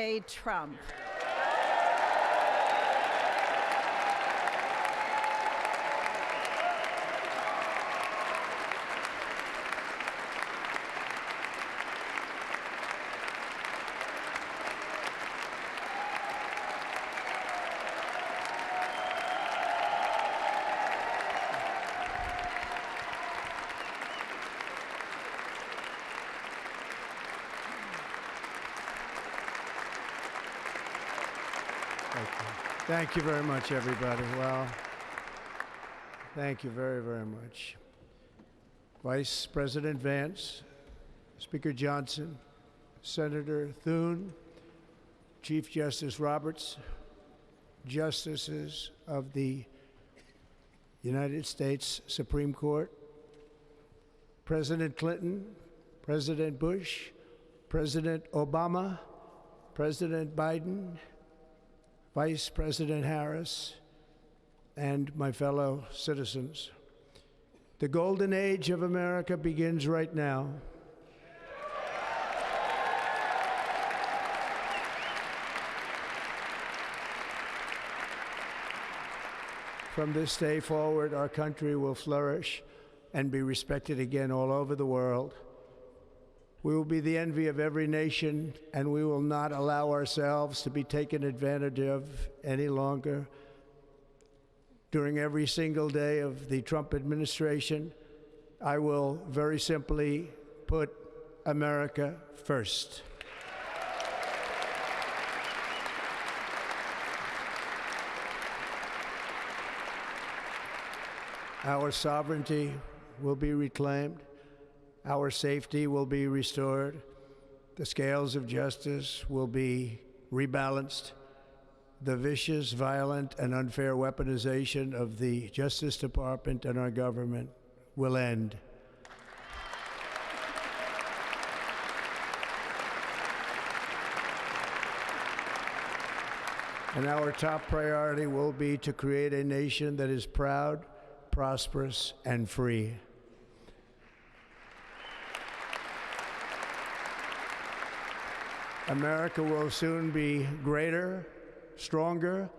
Trump. Thank you very much, everybody. Well, thank you very, very much. Vice President Vance, Speaker Johnson, Senator Thune, Chief Justice Roberts, Justices of the United States Supreme Court, President Clinton, President Bush, President Obama, President Biden, Vice President Harris, and my fellow citizens. The golden age of America begins right now. From this day forward, our country will flourish and be respected again all over the world. We will be the envy of every nation, and we will not allow ourselves to be taken advantage of any longer. During every single day of the Trump administration, I will very simply put America first. Our sovereignty will be reclaimed. Our safety will be restored. The scales of justice will be rebalanced. The vicious, violent, and unfair weaponization of the Justice Department and our government will end. And our top priority will be to create a nation that is proud, prosperous, and free. America will soon be greater, stronger,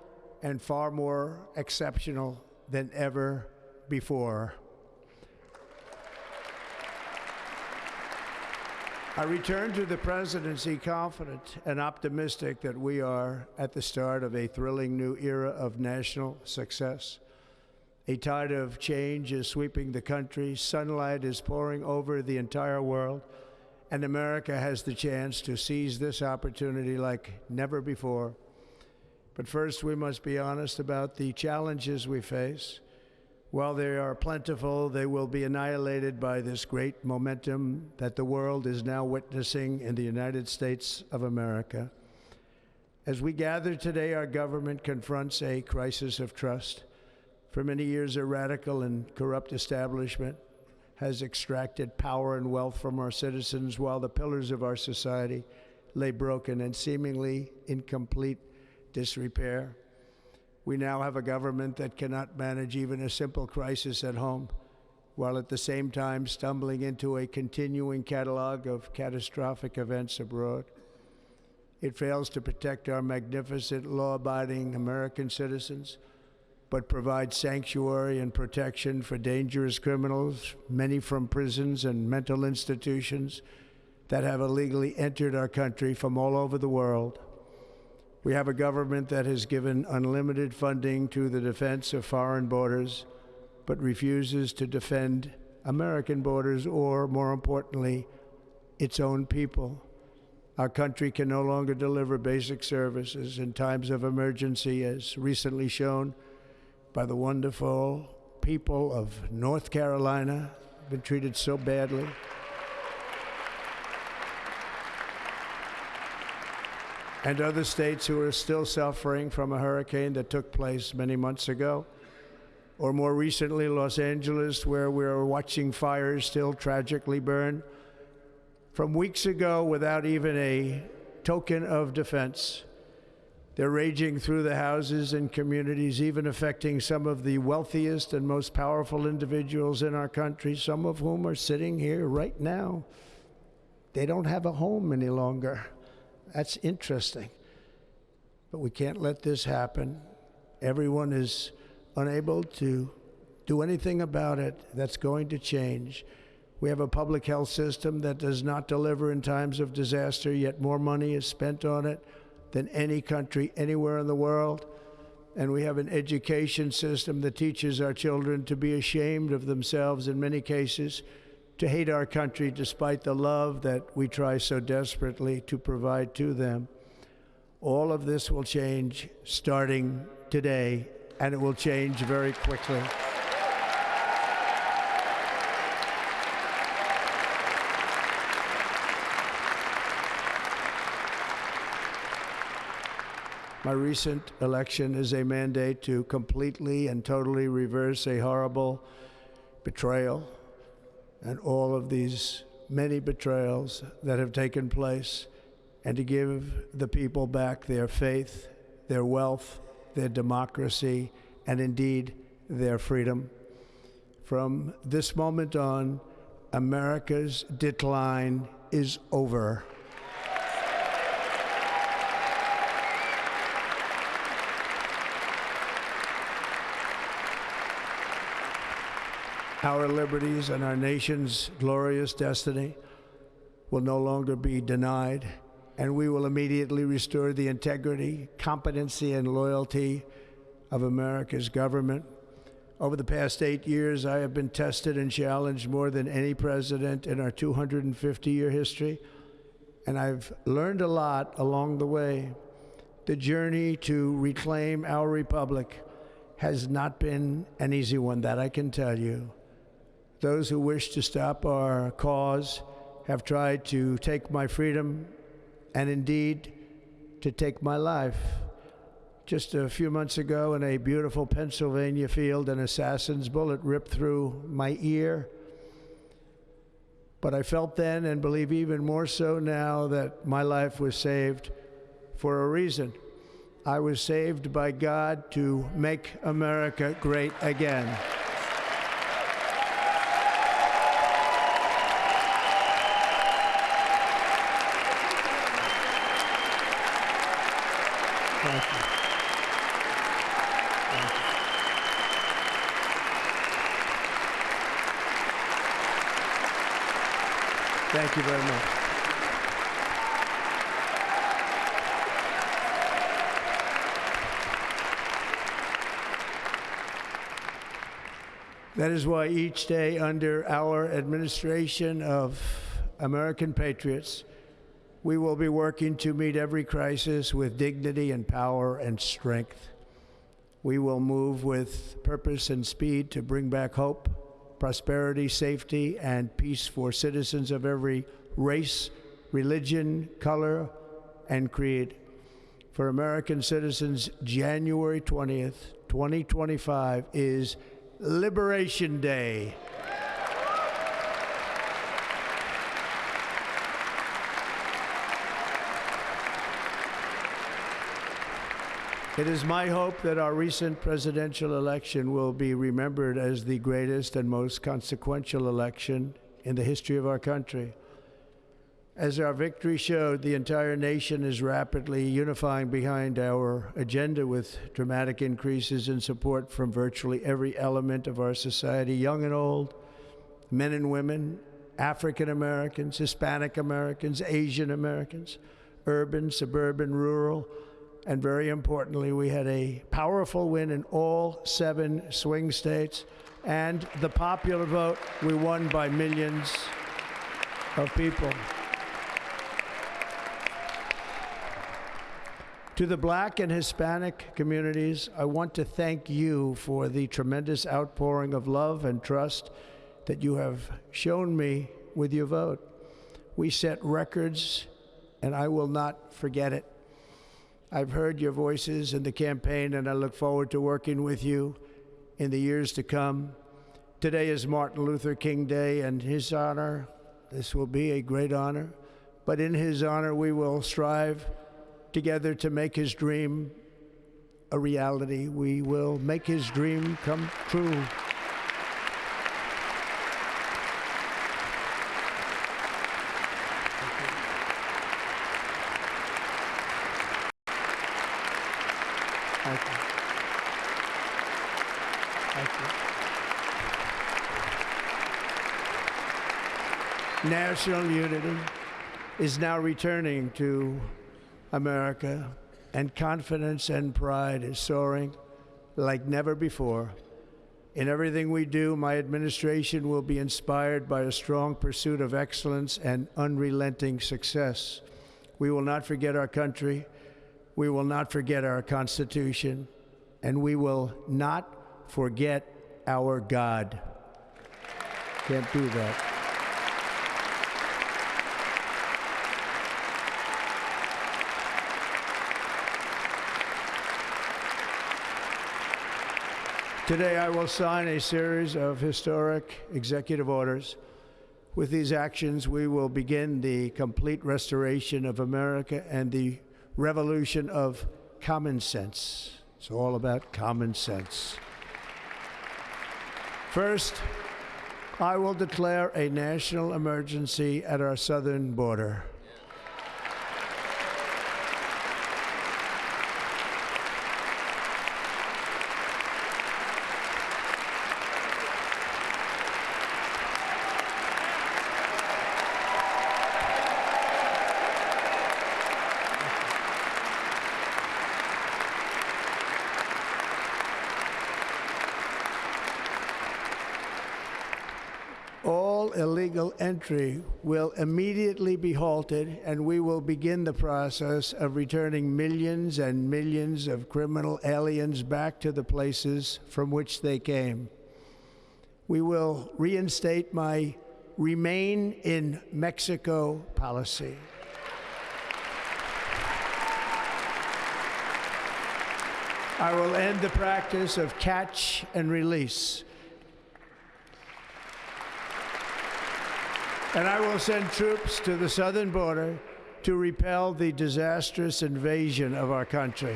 and far more exceptional than ever before. I return to the presidency confident and optimistic that we are at the start of a thrilling new era of national success. A tide of change is sweeping the country, sunlight is pouring over the entire world, and America has the chance to seize this opportunity like never before. But first, we must be honest about the challenges we face. While they are plentiful, they will be annihilated by this great momentum that the world is now witnessing in the United States of America. As we gather today, our government confronts a crisis of trust. For many years, a radical and corrupt establishment has extracted power and wealth from our citizens while the pillars of our society lay broken and seemingly in complete disrepair. We now have a government that cannot manage even a simple crisis at home, while at the same time stumbling into a continuing catalog of catastrophic events abroad. It fails to protect our magnificent, law-abiding American citizens, but provides sanctuary and protection for dangerous criminals, many from prisons and mental institutions that have illegally entered our country from all over the world. We have a government that has given unlimited funding to the defense of foreign borders, but refuses to defend American borders or, more importantly, its own people. Our country can no longer deliver basic services in times of emergency, as recently shown by the wonderful people of North Carolina, been treated so badly. And other states who are still suffering from a hurricane that took place many months ago. Or more recently, Los Angeles, where we're watching fires still tragically burn from weeks ago without even a token of defense. They're raging through the houses and communities, even affecting some of the wealthiest and most powerful individuals in our country, some of whom are sitting here right now. They don't have a home any longer. That's interesting. But we can't let this happen. Everyone is unable to do anything about it. That's going to change. We have a public health system that does not deliver in times of disaster, yet more money is spent on it than any country anywhere in the world. And we have an education system that teaches our children to be ashamed of themselves in many cases, to hate our country despite the love that we try so desperately to provide to them. All of this will change starting today, and it will change very quickly. My recent election is a mandate to completely and totally reverse a horrible betrayal and all of these many betrayals that have taken place, and to give the people back their faith, their wealth, their democracy, and indeed their freedom. From this moment on, America's decline is over. Our liberties and our nation's glorious destiny will no longer be denied, and we will immediately restore the integrity, competency, and loyalty of America's government. Over the past 8 years, I have been tested and challenged more than any president in our 250-year history, and I've learned a lot along the way. The journey to reclaim our republic has not been an easy one, that I can tell you. Those who wish to stop our cause have tried to take my freedom and indeed to take my life. Just a few months ago in a beautiful Pennsylvania field, an assassin's bullet ripped through my ear. But I felt then, and believe even more so now, that my life was saved for a reason. I was saved by God to make America great again. Thank you. Thank you. Thank you very much. That is why each day under our administration of American patriots, we will be working to meet every crisis with dignity and power and strength. We will move with purpose and speed to bring back hope, prosperity, safety, and peace for citizens of every race, religion, color, and creed. For American citizens, January 20th, 2025 is Liberation Day. It is my hope that our recent presidential election will be remembered as the greatest and most consequential election in the history of our country. As our victory showed, the entire nation is rapidly unifying behind our agenda with dramatic increases in support from virtually every element of our society, young and old, men and women, African Americans, Hispanic Americans, Asian Americans, urban, suburban, rural, and very importantly, we had a powerful win in all 7 swing states, and the popular vote, we won by millions of people. To the Black and Hispanic communities, I want to thank you for the tremendous outpouring of love and trust that you have shown me with your vote. We set records, and I will not forget it. I've heard your voices in the campaign, and I look forward to working with you in the years to come. Today is Martin Luther King Day, and his honor, this will be a great honor, but in his honor, we will strive together to make his dream a reality. We will make his dream come true. Thank you. Thank you. National unity is now returning to America, and confidence and pride is soaring like never before. In everything we do, my administration will be inspired by a strong pursuit of excellence and unrelenting success. We will not forget our country, we will not forget our Constitution, and we will not forget our God. Can't do that. Today, I will sign a series of historic executive orders. With these actions, we will begin the complete restoration of America and the revolution of common sense. It's all about common sense. First, I will declare a national emergency at our southern border. All illegal entry will immediately be halted, and we will begin the process of returning millions and millions of criminal aliens back to the places from which they came. We will reinstate my Remain in Mexico policy. I will end the practice of catch and release. And I will send troops to the southern border to repel the disastrous invasion of our country.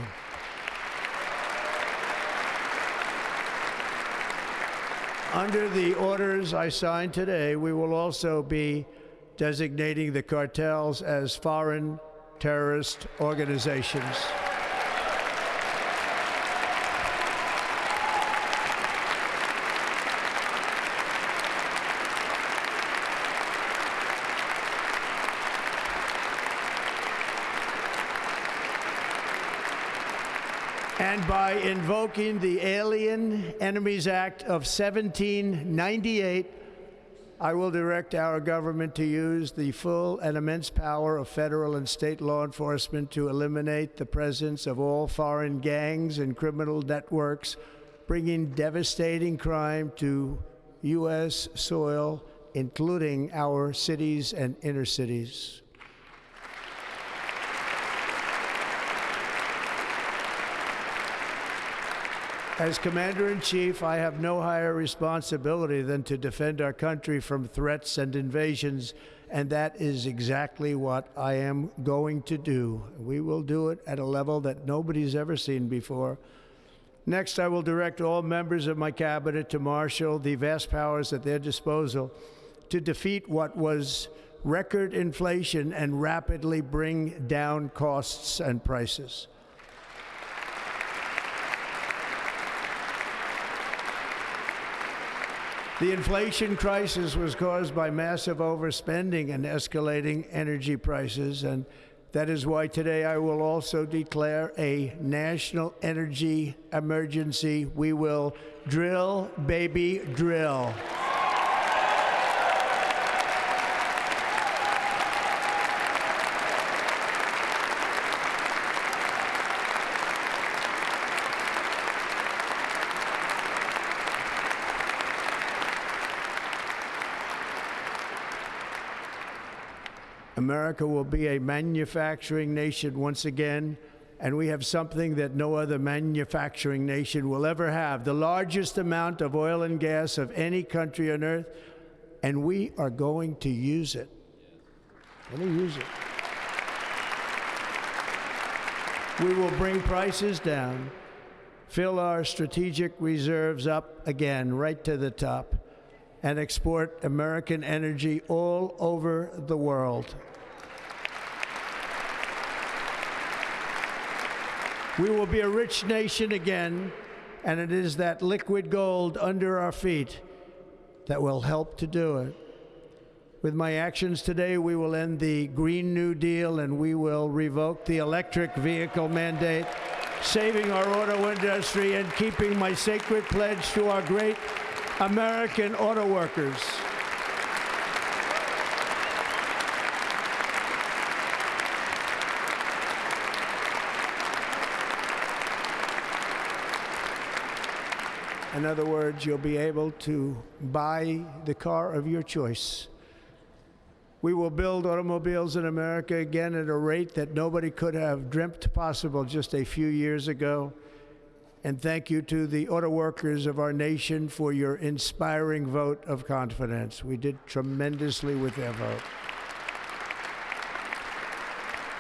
Under the orders I signed today, we will also be designating the cartels as foreign terrorist organizations. And by invoking the Alien Enemies Act of 1798, I will direct our government to use the full and immense power of federal and state law enforcement to eliminate the presence of all foreign gangs and criminal networks, bringing devastating crime to U.S. soil, including our cities and inner cities. As Commander-in-Chief, I have no higher responsibility than to defend our country from threats and invasions, and that is exactly what I am going to do. We will do it at a level that nobody's ever seen before. Next, I will direct all members of my cabinet to marshal the vast powers at their disposal to defeat what was record inflation and rapidly bring down costs and prices. The inflation crisis was caused by massive overspending and escalating energy prices, and that is why today I will also declare a national energy emergency. We will drill, baby, drill. America will be a manufacturing nation once again, and we have something that no other manufacturing nation will ever have, the largest amount of oil and gas of any country on earth, and we are going to use it. We're going to use it. We will bring prices down, fill our strategic reserves up again, right to the top, and export American energy all over the world. We will be a rich nation again, and it is that liquid gold under our feet that will help to do it. With my actions today, we will end the Green New Deal and we will revoke the electric vehicle mandate, saving our auto industry and keeping my sacred pledge to our great American auto workers. In other words, you'll be able to buy the car of your choice. We will build automobiles in America again at a rate that nobody could have dreamt possible just a few years ago. And thank you to the auto workers of our nation for your inspiring vote of confidence. We did tremendously with their vote.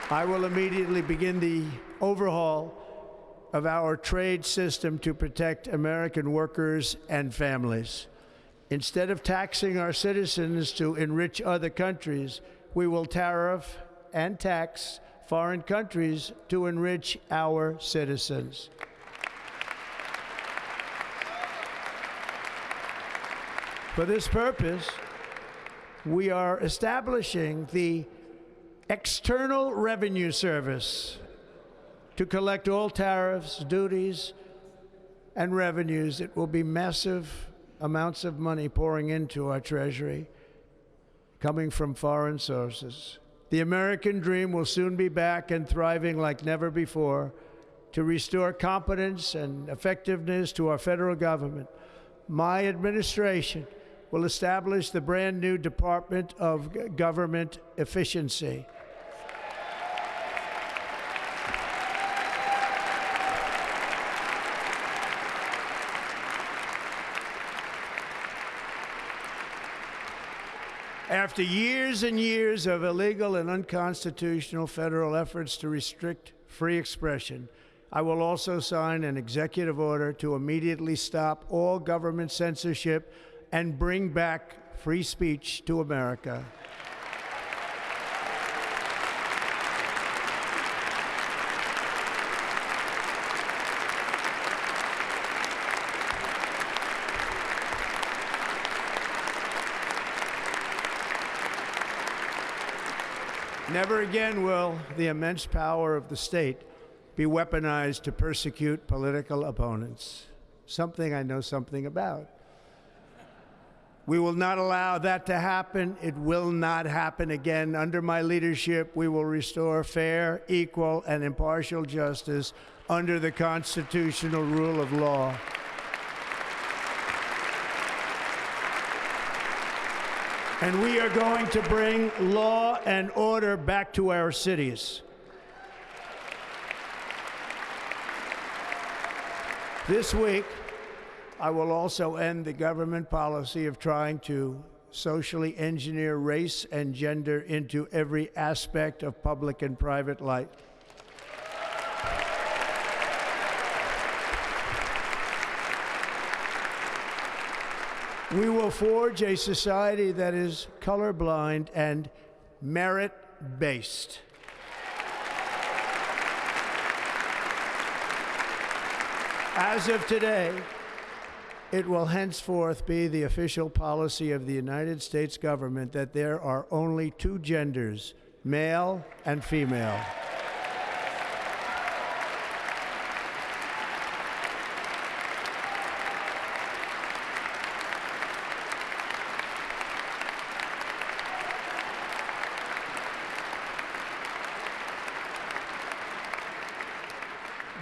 I will immediately begin the overhaul of our trade system to protect American workers and families. Instead of taxing our citizens to enrich other countries, we will tariff and tax foreign countries to enrich our citizens. For this purpose, we are establishing the External Revenue Service to collect all tariffs, duties, and revenues. It will be massive amounts of money pouring into our treasury, coming from foreign sources. The American dream will soon be back and thriving like never before to restore competence and effectiveness to our federal government. My administration will establish the brand new Department of Government Efficiency. After years and years of illegal and unconstitutional federal efforts to restrict free expression, I will also sign an executive order to immediately stop all government censorship and bring back free speech to America. Never again will the immense power of the state be weaponized to persecute political opponents, something I know something about. We will not allow that to happen. It will not happen again. Under my leadership, we will restore fair, equal, and impartial justice under the constitutional rule of law. And we are going to bring law and order back to our cities. This week, I will also end the government policy of trying to socially engineer race and gender into every aspect of public and private life. We will forge a society that is colorblind and merit-based. As of today, it will henceforth be the official policy of the United States government that there are only two genders, male and female.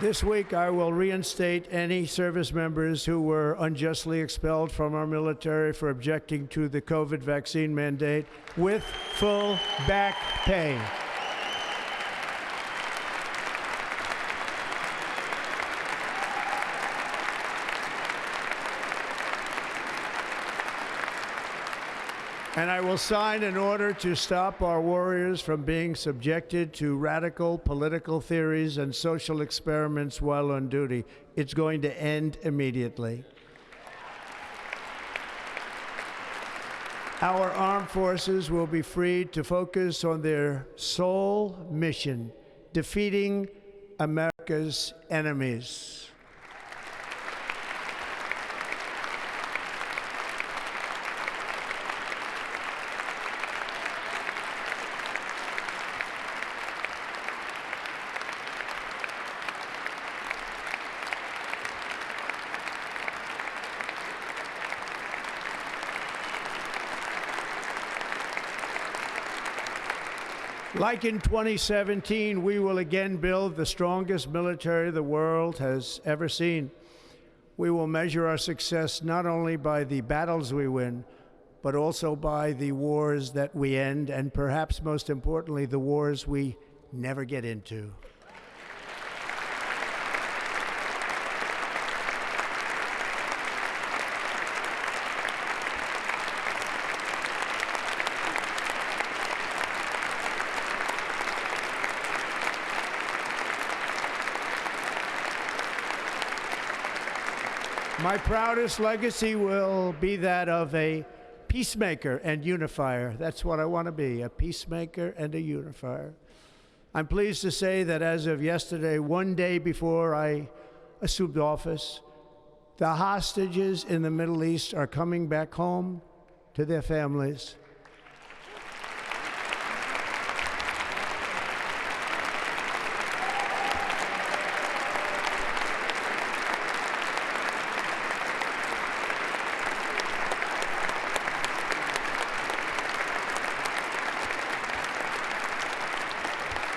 This week, I will reinstate any service members who were unjustly expelled from our military for objecting to the COVID vaccine mandate with full back pay. And I will sign an order to stop our warriors from being subjected to radical political theories and social experiments while on duty. It's going to end immediately. Our armed forces will be freed to focus on their sole mission, defeating America's enemies. Like in 2017, we will again build the strongest military the world has ever seen. We will measure our success not only by the battles we win, but also by the wars that we end, and perhaps most importantly, the wars we never get into. My proudest legacy will be that of a peacemaker and unifier. That's what I want to be, a peacemaker and a unifier. I'm pleased to say that as of yesterday, one day before I assumed office, the hostages in the Middle East are coming back home to their families.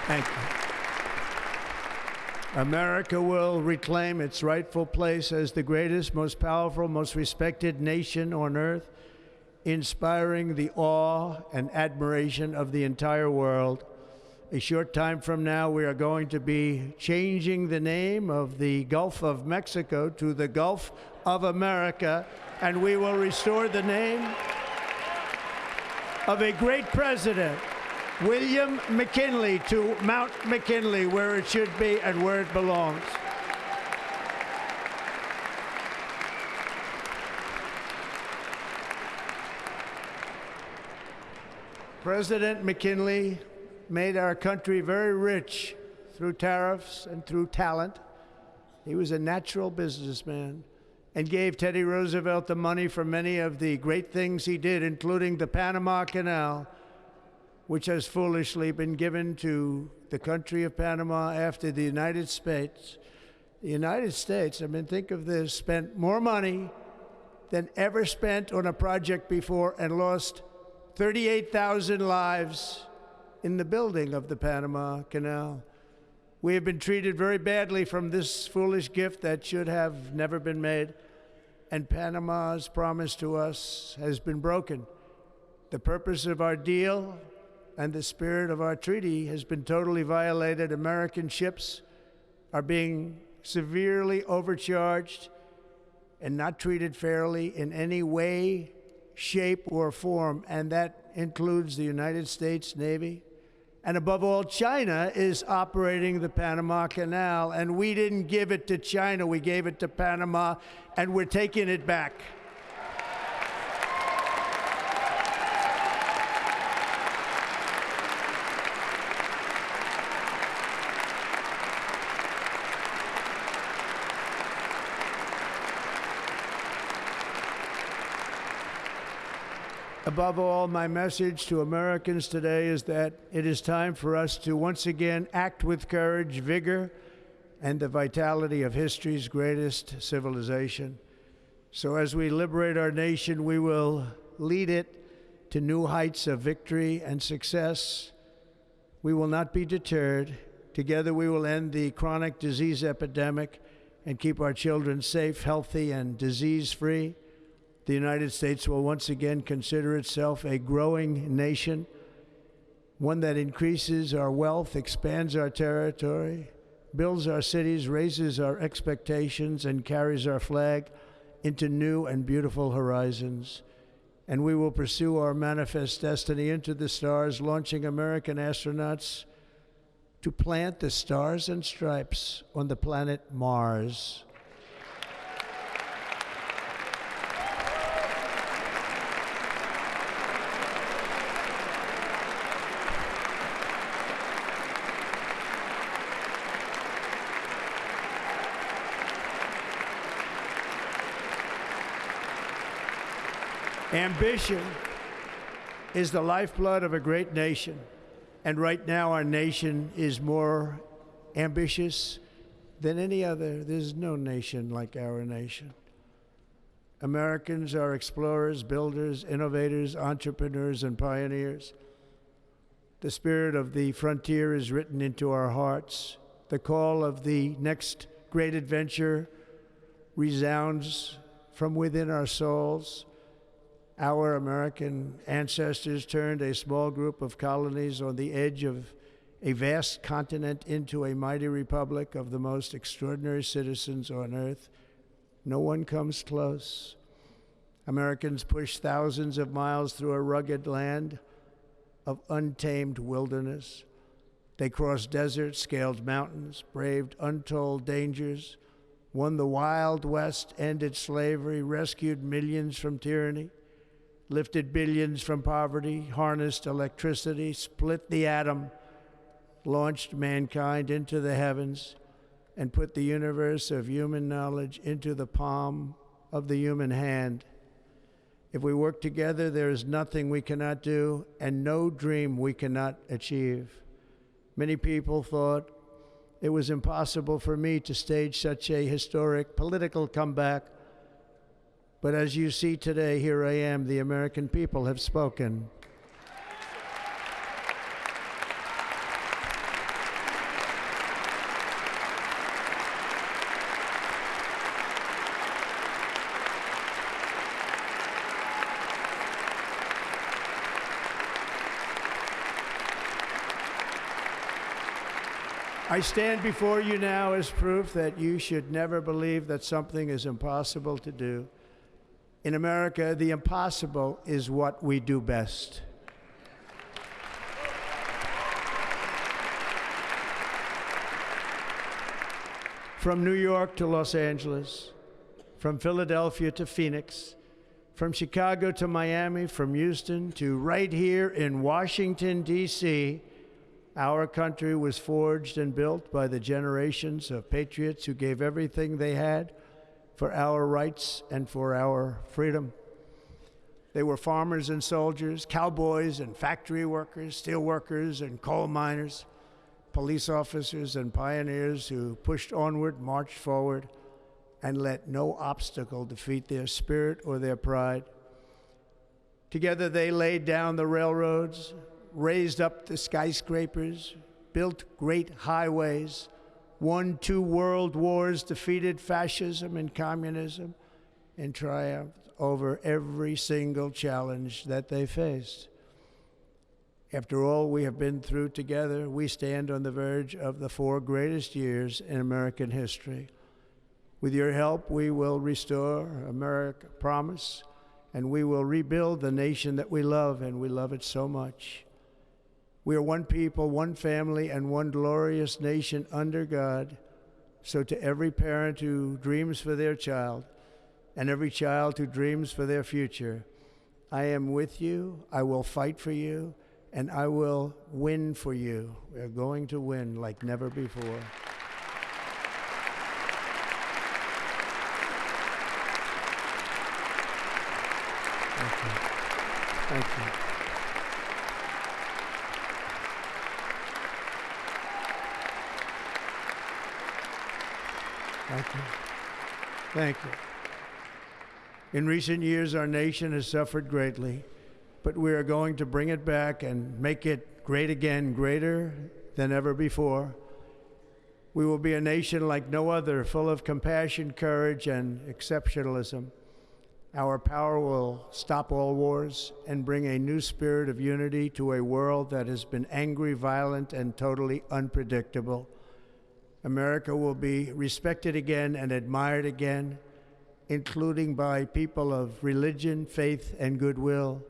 Thank you. America will reclaim its rightful place as the greatest, most powerful, most respected nation on earth, inspiring the awe and admiration of the entire world. A short time from now, we are going to be changing the name of the Gulf of Mexico to the Gulf of America, and we will restore the name of a great president, William McKinley, to Mount McKinley, where it should be and where it belongs. President McKinley made our country very rich through tariffs and through talent. He was a natural businessman and gave Teddy Roosevelt the money for many of the great things he did, including the Panama Canal, which has foolishly been given to the country of Panama after the United States. The United States, I mean, think of this, spent more money than ever spent on a project before and lost 38,000 lives in the building of the Panama Canal. We have been treated very badly from this foolish gift that should have never been made, and Panama's promise to us has been broken. The purpose of our deal and the spirit of our treaty has been totally violated. American ships are being severely overcharged and not treated fairly in any way, shape, or form, and that includes the United States Navy. And above all, China is operating the Panama Canal, and we didn't give it to China, we gave it to Panama, and we're taking it back. Above all, my message to Americans today is that it is time for us to once again act with courage, vigor, and the vitality of history's greatest civilization. So as we liberate our nation, we will lead it to new heights of victory and success. We will not be deterred. Together we will end the chronic disease epidemic and keep our children safe, healthy, and disease-free. The United States will once again consider itself a growing nation, one that increases our wealth, expands our territory, builds our cities, raises our expectations, and carries our flag into new and beautiful horizons. And we will pursue our manifest destiny into the stars, launching American astronauts to plant the stars and stripes on the planet Mars. Ambition is the lifeblood of a great nation. And right now, our nation is more ambitious than any other. There's no nation like our nation. Americans are explorers, builders, innovators, entrepreneurs, and pioneers. The spirit of the frontier is written into our hearts. The call of the next great adventure resounds from within our souls. Our American ancestors turned a small group of colonies on the edge of a vast continent into a mighty republic of the most extraordinary citizens on earth. No one comes close. Americans pushed thousands of miles through a rugged land of untamed wilderness. They crossed deserts, scaled mountains, braved untold dangers, won the Wild West, ended slavery, rescued millions from tyranny, lifted billions from poverty, harnessed electricity, split the atom, launched mankind into the heavens, and put the universe of human knowledge into the palm of the human hand. If we work together, there is nothing we cannot do and no dream we cannot achieve. Many people thought it was impossible for me to stage such a historic political comeback. But as you see today, here I am. The American people have spoken. I stand before you now as proof that you should never believe that something is impossible to do. In America, the impossible is what we do best. From New York to Los Angeles, from Philadelphia to Phoenix, from Chicago to Miami, from Houston to right here in Washington, D.C., our country was forged and built by the generations of patriots who gave everything they had for our rights and for our freedom. They were farmers and soldiers, cowboys and factory workers, steel workers and coal miners, police officers and pioneers who pushed onward, marched forward, and let no obstacle defeat their spirit or their pride. Together they laid down the railroads, raised up the skyscrapers, built great highways, won 2 world wars, defeated fascism and communism, and triumphed over every single challenge that they faced. After all we have been through together, we stand on the verge of the 4 greatest years in American history. With your help, we will restore America, promise, and we will rebuild the nation that we love, and we love it so much. We are one people, one family, and one glorious nation under God. So to every parent who dreams for their child, and every child who dreams for their future, I am with you, I will fight for you, and I will win for you. We are going to win like never before. Thank you. Thank you. Thank you. Thank you. In recent years, our nation has suffered greatly, but we are going to bring it back and make it great again, greater than ever before. We will be a nation like no other, full of compassion, courage, and exceptionalism. Our power will stop all wars and bring a new spirit of unity to a world that has been angry, violent, and totally unpredictable. America will be respected again and admired again, including by people of religion, faith, and goodwill.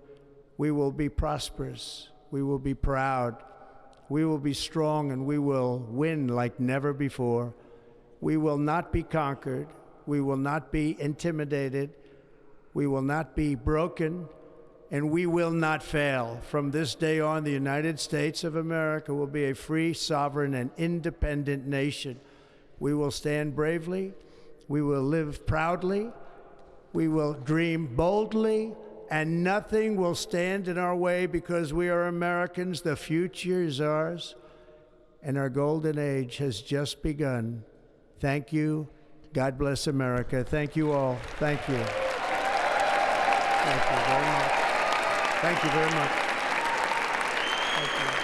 We will be prosperous. We will be proud. We will be strong, and we will win like never before. We will not be conquered. We will not be intimidated. We will not be broken, and we will not fail. From this day on, the United States of America will be a free, sovereign, and independent nation. We will stand bravely. We will live proudly. We will dream boldly, and nothing will stand in our way because we are Americans. The future is ours, and our golden age has just begun. Thank you. God bless America. Thank you all. Thank you. Thank you very much. Thank you very much. Thank you.